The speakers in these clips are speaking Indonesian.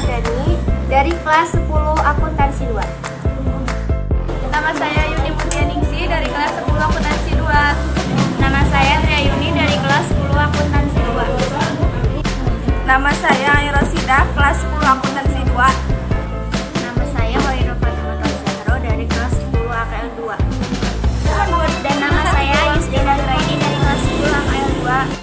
Wardani dari kelas 10 Akuntansi 2. Nama saya Yuni Putri dari kelas 10 Akuntansi 2. Nama saya Triayuni dari kelas 10 Akuntansi 2. Nama saya Airosida, kelas 10 Akuntansi 2. Nama saya Hoirul Fatimah Zahro dari kelas 10 AKL 2. Dan nama saya Yustina Nuraini dari kelas 10 AKL 2.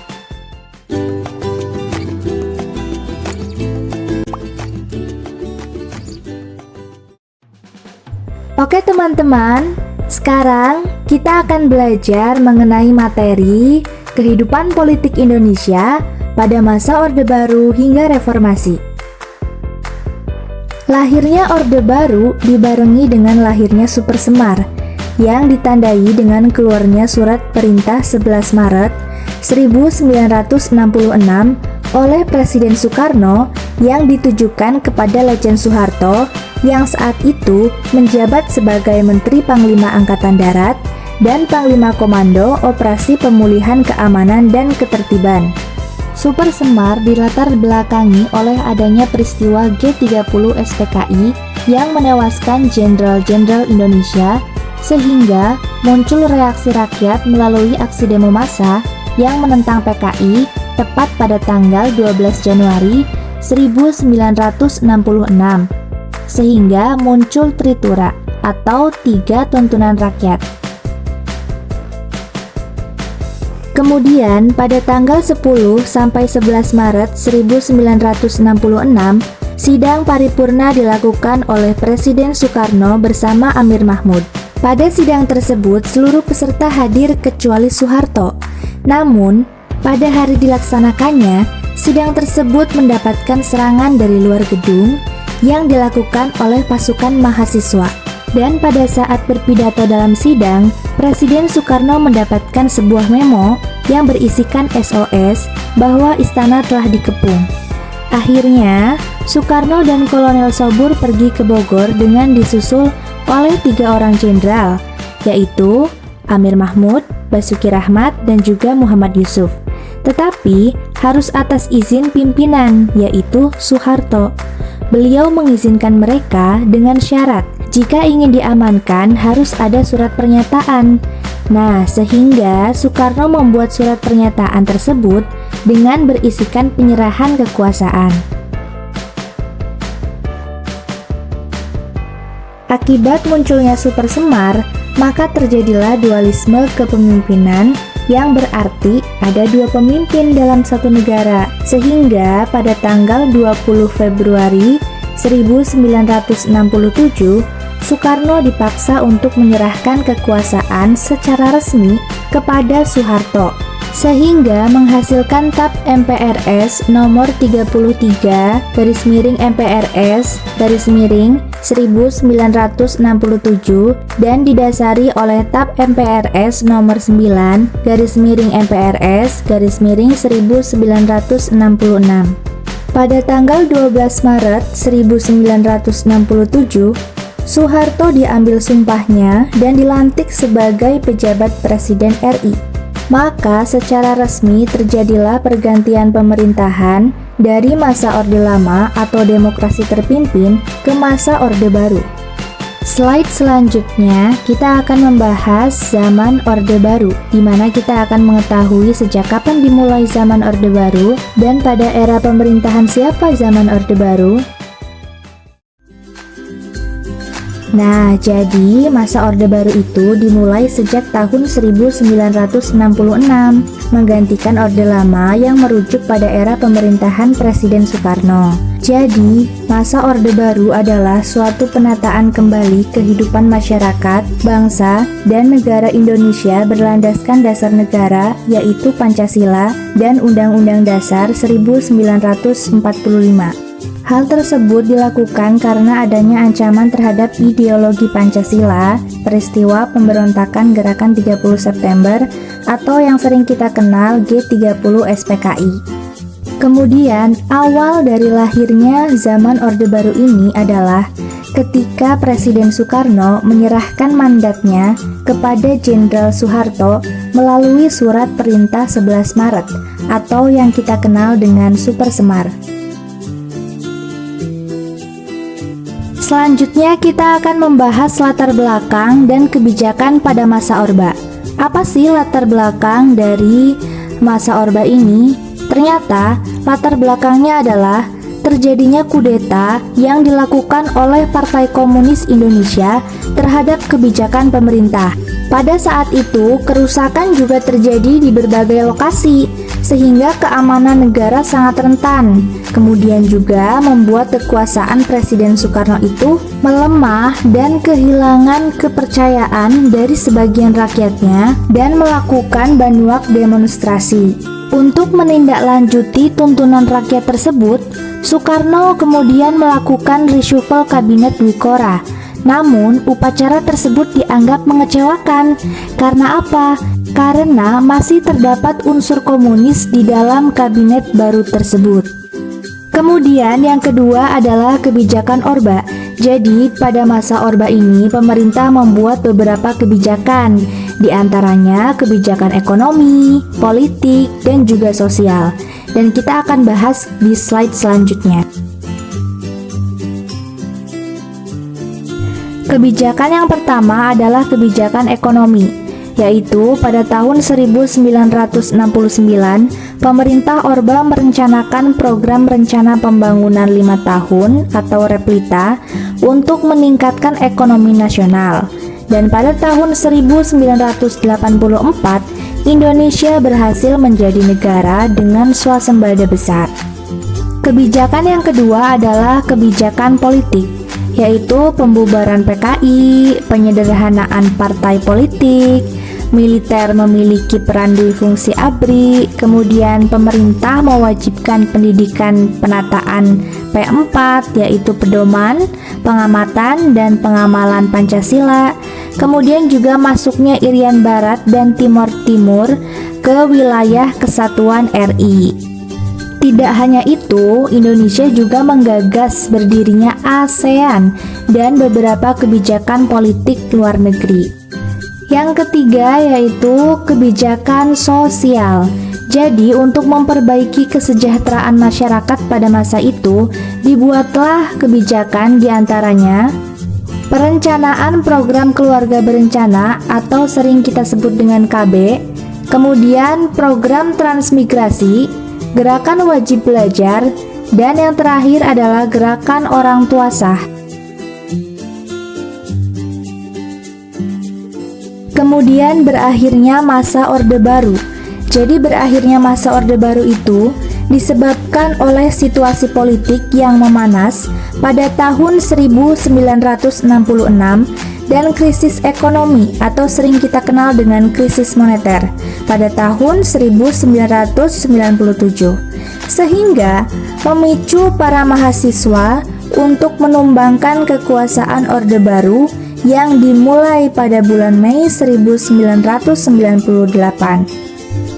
Oke teman-teman, sekarang kita akan belajar mengenai materi kehidupan politik Indonesia pada masa Orde Baru hingga Reformasi. Lahirnya Orde Baru dibarengi dengan lahirnya Super Semar yang ditandai dengan keluarnya surat perintah 11 Maret 1966 oleh Presiden Soekarno yang ditujukan kepada Lejen Soeharto yang saat itu menjabat sebagai Menteri Panglima Angkatan Darat dan Panglima Komando Operasi Pemulihan Keamanan dan Ketertiban. Super Semar dilatar belakangi oleh adanya peristiwa G30 SPKI yang menewaskan jenderal-jenderal Indonesia, sehingga muncul reaksi rakyat melalui aksi demo massa yang menentang PKI tepat pada tanggal 12 Januari 1966. Sehingga muncul Tritura atau Tiga Tuntunan Rakyat. Kemudian pada tanggal 10 sampai 11 Maret 1966, sidang paripurna dilakukan oleh Presiden Soekarno bersama Amir Mahmud. Pada sidang tersebut seluruh peserta hadir kecuali Soeharto. Namun, pada hari dilaksanakannya, sidang tersebut mendapatkan serangan dari luar gedung yang dilakukan oleh pasukan mahasiswa. Dan pada saat berpidato dalam sidang, Presiden Soekarno mendapatkan sebuah memo yang berisikan SOS bahwa istana telah dikepung. Akhirnya, Soekarno dan Kolonel Sobur pergi ke Bogor dengan disusul oleh 3 orang jenderal, yaitu Amir Mahmud, Basuki Rahmat, dan juga Muhammad Yusuf. Tetapi harus atas izin pimpinan, yaitu Soeharto. Beliau mengizinkan mereka dengan syarat jika ingin diamankan harus ada surat pernyataan. Nah, sehingga Soekarno membuat surat pernyataan tersebut dengan berisikan penyerahan kekuasaan. Akibat munculnya Super Semar, maka terjadilah dualisme kepemimpinan yang berarti ada 2 pemimpin dalam satu negara, sehingga pada tanggal 20 Februari 1967 Soekarno dipaksa untuk menyerahkan kekuasaan secara resmi kepada Soeharto, sehingga menghasilkan TAP MPRS nomor 33-MPRS-1967 dan didasari oleh TAP MPRS nomor 9-MPRS-1966. Pada tanggal 12 Maret 1967, Soeharto diambil sumpahnya dan dilantik sebagai pejabat Presiden RI. Maka secara resmi terjadilah pergantian pemerintahan dari masa Orde Lama atau demokrasi terpimpin ke masa Orde Baru. Slide selanjutnya kita akan membahas zaman Orde Baru, di mana kita akan mengetahui sejak kapan dimulai zaman Orde Baru dan pada era pemerintahan siapa zaman Orde Baru. Nah, jadi masa Orde Baru itu dimulai sejak tahun 1966, menggantikan Orde Lama yang merujuk pada era pemerintahan Presiden Soekarno. Jadi, masa Orde Baru adalah suatu penataan kembali kehidupan masyarakat, bangsa, dan negara Indonesia berlandaskan dasar negara, yaitu Pancasila dan Undang-Undang Dasar 1945. Hal tersebut dilakukan karena adanya ancaman terhadap ideologi Pancasila, peristiwa pemberontakan Gerakan 30 September atau yang sering kita kenal G30 SPKI. Kemudian, awal dari lahirnya zaman Orde Baru ini adalah ketika Presiden Soekarno menyerahkan mandatnya kepada Jenderal Soeharto melalui surat perintah 11 Maret atau yang kita kenal dengan Super Semar. Selanjutnya kita akan membahas latar belakang dan kebijakan pada masa Orba. Apa sih latar belakang dari masa Orba ini? Ternyata latar belakangnya adalah terjadinya kudeta yang dilakukan oleh Partai Komunis Indonesia terhadap kebijakan pemerintah. Pada saat itu, kerusakan juga terjadi di berbagai lokasi, sehingga keamanan negara sangat rentan. Kemudian juga membuat kekuasaan Presiden Soekarno itu melemah dan kehilangan kepercayaan dari sebagian rakyatnya dan melakukan banyak demonstrasi. Untuk menindaklanjuti tuntunan rakyat tersebut, Soekarno kemudian melakukan reshuffle kabinet Dwikora. Namun, upacara tersebut dianggap mengecewakan. Karena apa? Karena masih terdapat unsur komunis di dalam kabinet baru tersebut. Kemudian yang kedua adalah kebijakan Orba. Jadi, pada masa Orba ini, pemerintah membuat beberapa kebijakan, di antaranya kebijakan ekonomi, politik, dan juga sosial. Dan kita akan bahas di slide selanjutnya. Kebijakan yang pertama adalah kebijakan ekonomi, yaitu pada tahun 1969, pemerintah Orba merencanakan program rencana pembangunan 5 tahun atau REPLITA untuk meningkatkan ekonomi nasional. Dan pada tahun 1984, Indonesia berhasil menjadi negara dengan swasembada besar. Kebijakan yang kedua adalah kebijakan politik, yaitu pembubaran PKI, penyederhanaan partai politik, militer memiliki peran di fungsi ABRI, kemudian pemerintah mewajibkan pendidikan penataan P4, yaitu pedoman, pengamatan, dan pengamalan Pancasila, kemudian juga masuknya Irian Barat dan Timor Timur ke wilayah kesatuan RI. Tidak hanya itu, Indonesia juga menggagas berdirinya ASEAN dan beberapa kebijakan politik luar negeri. Yang ketiga yaitu kebijakan sosial. Jadi untuk memperbaiki kesejahteraan masyarakat pada masa itu, dibuatlah kebijakan diantaranya perencanaan program keluarga berencana atau sering kita sebut dengan KB, kemudian program transmigrasi, gerakan wajib belajar, dan yang terakhir adalah gerakan orang tua sah. Kemudian berakhirnya masa Orde Baru. Jadi berakhirnya masa Orde Baru itu disebabkan oleh situasi politik yang memanas pada tahun 1966 dan krisis ekonomi atau sering kita kenal dengan krisis moneter pada tahun 1997, sehingga memicu para mahasiswa untuk menumbangkan kekuasaan Orde Baru yang dimulai pada bulan Mei 1998.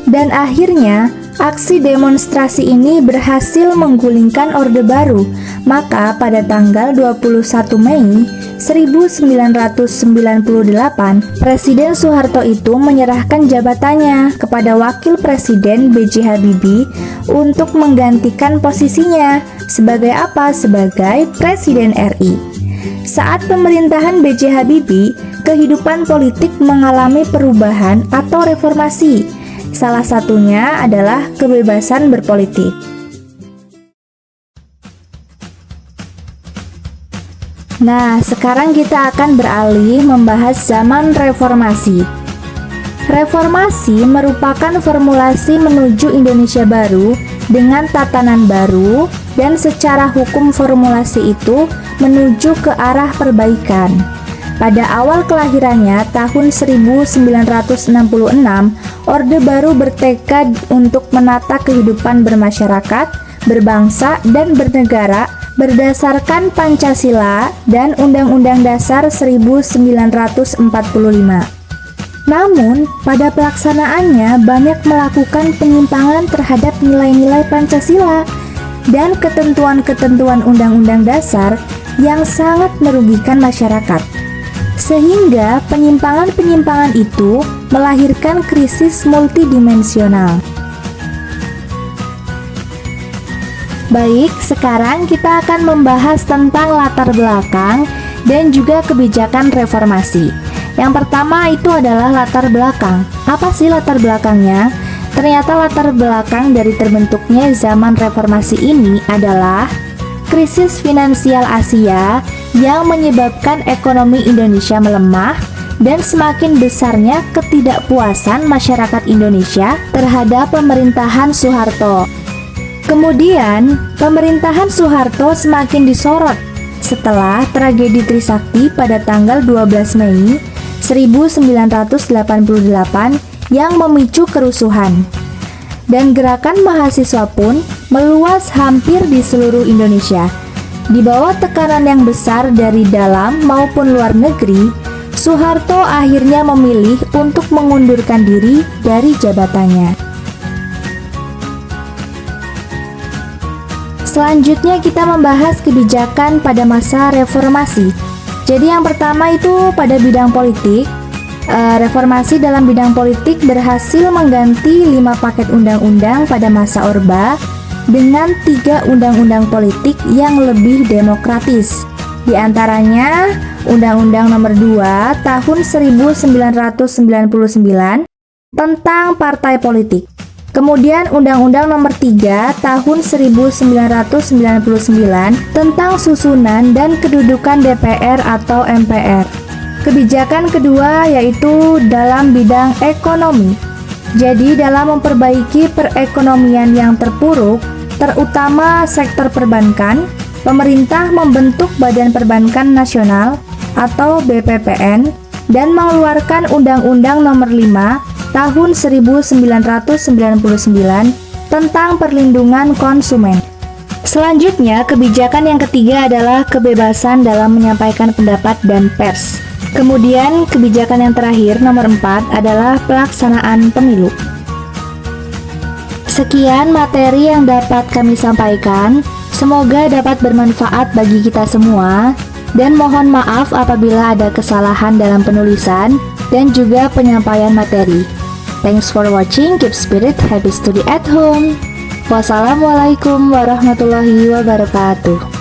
Dan akhirnya aksi demonstrasi ini berhasil menggulingkan Orde Baru. Maka pada tanggal 21 Mei 1998, Presiden Soeharto itu menyerahkan jabatannya kepada Wakil Presiden B.J. Habibie untuk menggantikan posisinya sebagai apa? Sebagai Presiden RI. Saat pemerintahan B.J. Habibie, kehidupan politik mengalami perubahan atau reformasi. Salah satunya adalah kebebasan berpolitik. Nah, sekarang kita akan beralih membahas zaman reformasi. Reformasi merupakan formulasi menuju Indonesia baru dengan tatanan baru, dan secara hukum formulasi itu menuju ke arah perbaikan. Pada awal kelahirannya tahun 1966, Orde Baru bertekad untuk menata kehidupan bermasyarakat, berbangsa, dan bernegara berdasarkan Pancasila dan Undang-Undang Dasar 1945. Namun, pada pelaksanaannya banyak melakukan penyimpangan terhadap nilai-nilai Pancasila dan ketentuan-ketentuan Undang-Undang Dasar yang sangat merugikan masyarakat. Sehingga penyimpangan-penyimpangan itu melahirkan krisis multidimensional. Baik, sekarang kita akan membahas tentang latar belakang dan juga kebijakan reformasi. Yang pertama itu adalah latar belakang. Apa sih latar belakangnya? Ternyata latar belakang dari terbentuknya zaman reformasi ini adalah krisis finansial Asia yang menyebabkan ekonomi Indonesia melemah dan semakin besarnya ketidakpuasan masyarakat Indonesia terhadap pemerintahan Soeharto. Kemudian, pemerintahan Soeharto semakin disorot setelah tragedi Trisakti pada tanggal 12 Mei 1988 yang memicu kerusuhan. Dan gerakan mahasiswa pun meluas hampir di seluruh Indonesia. Di bawah tekanan yang besar dari dalam maupun luar negeri, Soeharto akhirnya memilih untuk mengundurkan diri dari jabatannya. Selanjutnya kita membahas kebijakan pada masa reformasi. Jadi yang pertama itu pada bidang politik. Reformasi dalam bidang politik berhasil mengganti 5 paket undang-undang pada masa Orba dengan 3 undang-undang politik yang lebih demokratis. Di antaranya Undang-Undang Nomor 2 Tahun 1999 tentang partai politik. Kemudian Undang-Undang Nomor 3 Tahun 1999 tentang susunan dan kedudukan DPR atau MPR. Kebijakan kedua yaitu dalam bidang ekonomi. Jadi dalam memperbaiki perekonomian yang terpuruk, terutama sektor perbankan, pemerintah membentuk Badan Perbankan Nasional atau BPPN dan mengeluarkan Undang-Undang Nomor 5 Tahun 1999 tentang perlindungan konsumen. Selanjutnya, kebijakan yang ketiga adalah kebebasan dalam menyampaikan pendapat dan pers. Kemudian, kebijakan yang terakhir, nomor 4, adalah pelaksanaan pemilu. Sekian materi yang dapat kami sampaikan. Semoga dapat bermanfaat bagi kita semua. Dan mohon maaf apabila ada kesalahan dalam penulisan dan juga penyampaian materi. Thanks for watching, keep spirit, happy study at home. Wassalamualaikum warahmatullahi wabarakatuh.